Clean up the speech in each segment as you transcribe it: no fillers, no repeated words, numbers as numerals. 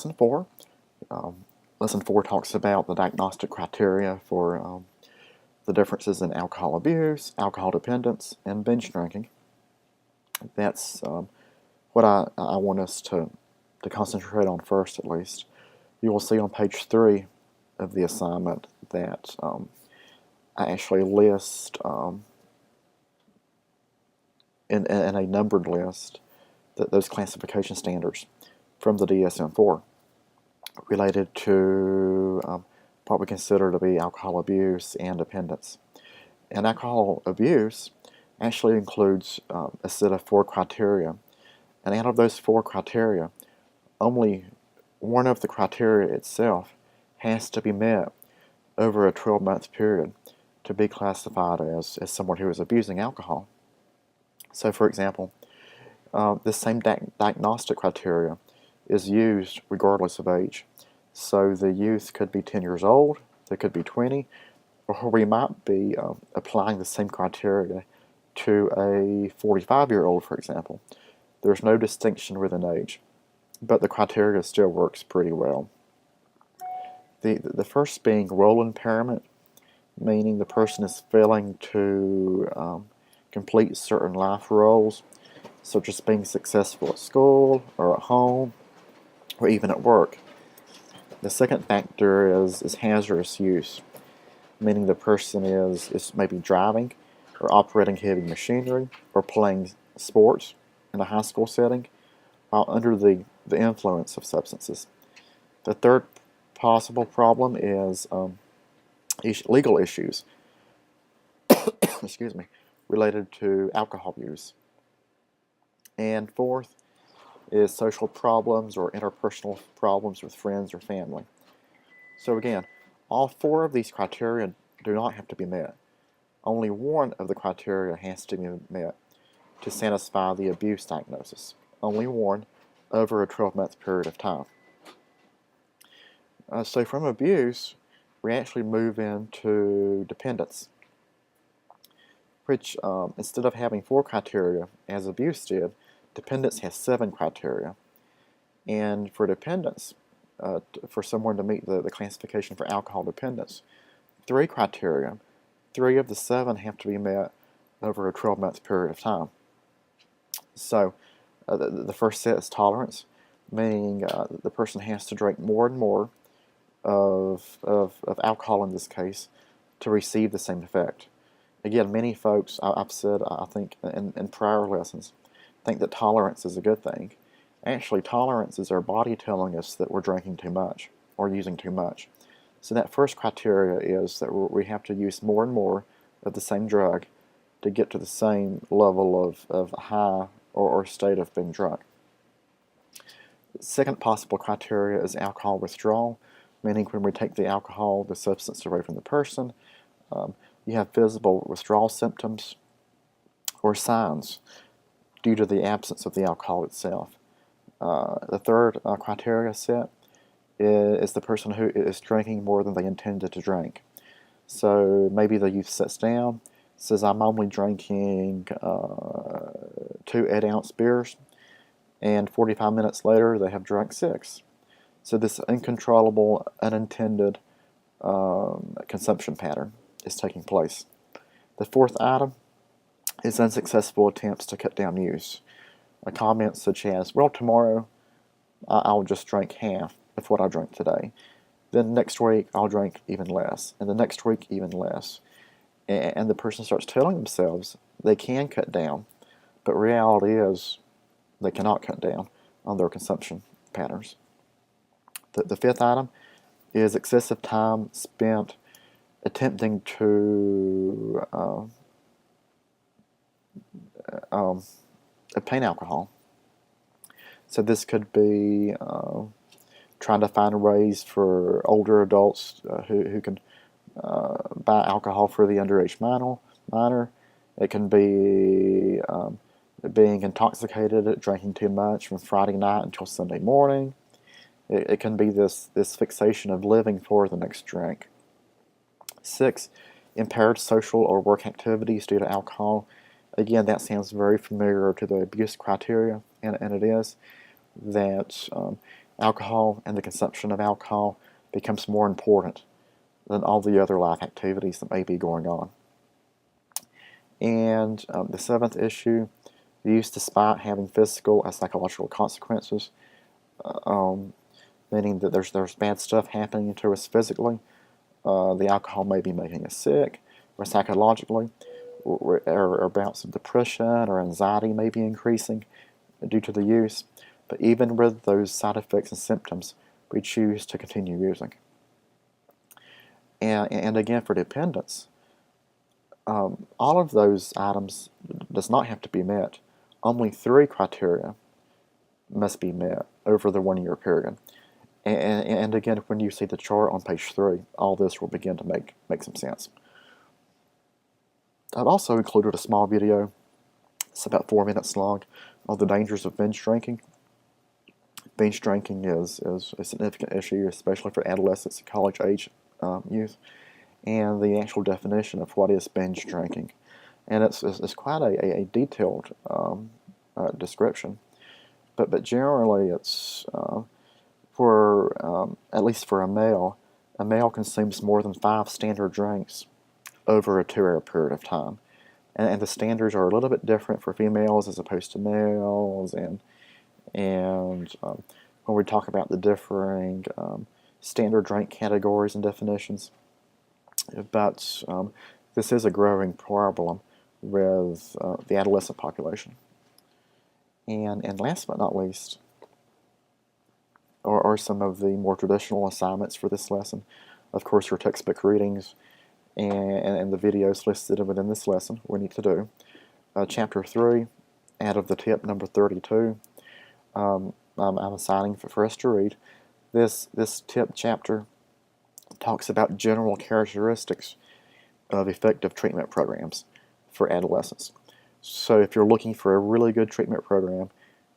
Lesson 4. Lesson 4 talks about the diagnostic criteria for the differences in alcohol abuse, alcohol dependence, and binge drinking. That's what I want us to concentrate on first, at least. You will see on page 3 of the assignment that I actually list in a numbered list those classification standards from the DSM-4 related to what we consider to be alcohol abuse and dependence. And alcohol abuse actually includes a set of 4 criteria. And out of those 4 criteria, only one of the criteria itself has to be met over a 12-month period to be classified as someone who is abusing alcohol. So, for example, this same diagnostic criteria is used regardless of age. So the youth could be 10 years old, they could be 20, or we might be applying the same criteria to a 45-year-old, for example. There's no distinction within age, but the criteria still works pretty well. The first being role impairment, meaning the person is failing to complete certain life roles, such as being successful at school or at home or even at work. The second factor is hazardous use, meaning the person is maybe driving or operating heavy machinery or playing sports in a high school setting while under the influence of substances. The third possible problem is legal issues excuse me, related to alcohol use. And fourth is social problems or interpersonal problems with friends or family. So again, all 4 of these criteria do not have to be met. Only one of the criteria has to be met to satisfy the abuse diagnosis. Only one over a 12-month period of time. So from abuse, we actually move into dependence, which instead of having 4 criteria, as abuse did, dependence has 7 criteria. And for dependence, for someone to meet the classification for alcohol dependence, 3 criteria, 3 of the 7 have to be met over a 12-month period of time. So the first set is tolerance, meaning the person has to drink more and more of alcohol in this case to receive the same effect. Again, many folks, I've said, I think in prior lessons, think that tolerance is a good thing. Actually, tolerance is our body telling us that we're drinking too much or using too much. So that first criteria is that we have to use more and more of the same drug to get to the same level of high or state of being drunk. The second possible criteria is alcohol withdrawal, meaning when we take the alcohol, the substance, away from the person, you have visible withdrawal symptoms or signs due to the absence of the alcohol itself. The third criteria set is the person who is drinking more than they intended to drink. So maybe the youth sits down, says, I'm only drinking 2 8-ounce beers, and 45 minutes later they have drunk 6. So this uncontrollable, unintended consumption pattern is taking place. The fourth item is unsuccessful attempts to cut down use. Comments such as, well, tomorrow I'll just drink half of what I drank today. Then next week I'll drink even less, and the next week even less. And the person starts telling themselves they can cut down, but reality is they cannot cut down on their consumption patterns. The fifth item is excessive time spent attempting to obtain alcohol. So this could be trying to find ways for older adults who can buy alcohol for the underage minor. It can be being intoxicated, drinking too much from Friday night until Sunday morning. It can be this fixation of living for the next drink. 6, impaired social or work activities due to alcohol. Again, that sounds very familiar to the abuse criteria, and it is that alcohol and the consumption of alcohol becomes more important than all the other life activities that may be going on. And the seventh issue, use despite having physical and psychological consequences, meaning that there's bad stuff happening to us physically. The alcohol may be making us sick, or psychologically, or bouts of depression or anxiety may be increasing due to the use. But even with those side effects and symptoms, we choose to continue using. And again, for dependence, all of those items does not have to be met. Only 3 criteria must be met over the 1 year period. And again, when you see the chart on page 3, all this will begin to make some sense. I've also included a small video, it's about 4 minutes long, on the dangers of binge drinking. Binge drinking is a significant issue, especially for adolescents and college age youth, and the actual definition of what is binge drinking. And it's quite a detailed description, but generally it's at least for a male consumes more than 5 standard drinks over a 2-hour period of time. And the standards are a little bit different for females as opposed to males, and when we talk about the differing standard drink categories and definitions. But this is a growing problem with the adolescent population. And last but not least are some of the more traditional assignments for this lesson. Of course, your textbook readings and the videos listed within this lesson we need to do. Chapter 3, out of the tip number 32, I'm assigning for us to read. This tip chapter talks about general characteristics of effective treatment programs for adolescents. So if you're looking for a really good treatment program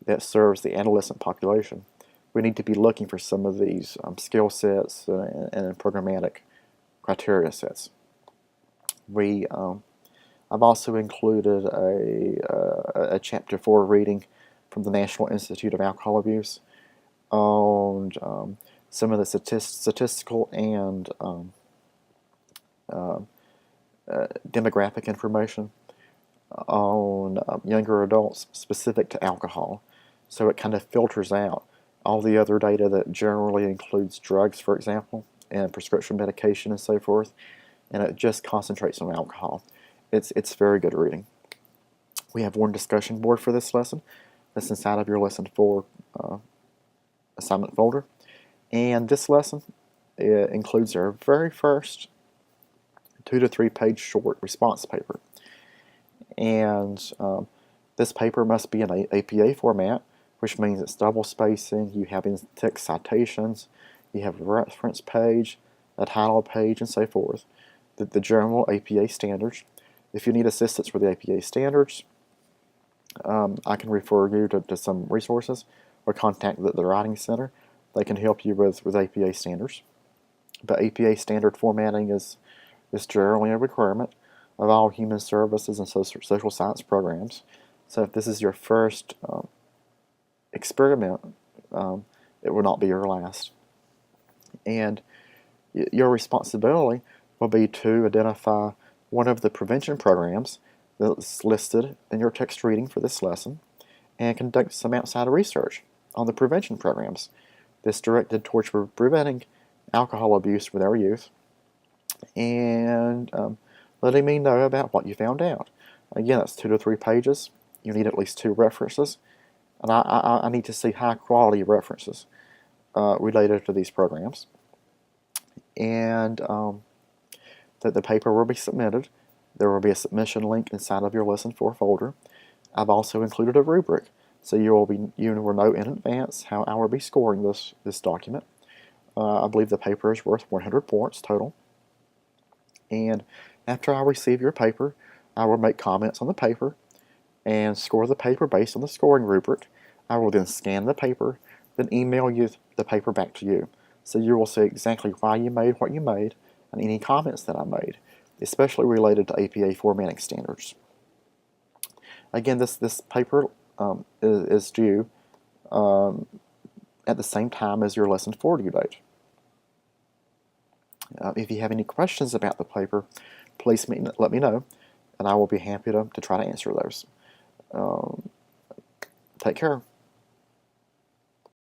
that serves the adolescent population, we need to be looking for some of these skill sets and programmatic criteria sets. I've also included a Chapter 4 reading from the National Institute of Alcohol Abuse on some of the statistical and demographic information on younger adults specific to alcohol. So it kind of filters out all the other data that generally includes drugs, for example, and prescription medication and so forth, and it just concentrates on alcohol. It's very good reading. We have one discussion board for this lesson that's inside of your Lesson 4 assignment folder. And this lesson includes our very first 2 to 3 page short response paper. And this paper must be in APA format, which means it's double spacing, you have in-text citations, you have a reference page, a title page, and so forth. The general APA standards. If you need assistance with the APA standards, I can refer you to some resources or contact the Writing Center. They can help you with APA standards. But APA standard formatting is generally a requirement of all human services and social science programs. So if this is your first experiment, it will not be your last. And your responsibility will be to identify one of the prevention programs that's listed in your text reading for this lesson and conduct some outside research on the prevention programs that's directed towards preventing alcohol abuse with our youth and letting me know about what you found out. Again, that's 2 to 3 pages. You need at least 2 references, and I need to see high quality references related to these programs. And that the paper will be submitted. There will be a submission link inside of your Lesson 4 folder. I've also included a rubric, so you will know in advance how I will be scoring this document. I believe the paper is worth 100 points total. And after I receive your paper, I will make comments on the paper and score the paper based on the scoring rubric. I will then scan the paper, then email you the paper back to you. So you will see exactly why you made what you made and any comments that I made, especially related to APA formatting standards. Again, this paper is due at the same time as your Lesson 4 due date. If you have any questions about the paper, please let me know, and I will be happy to try to answer those. Take care.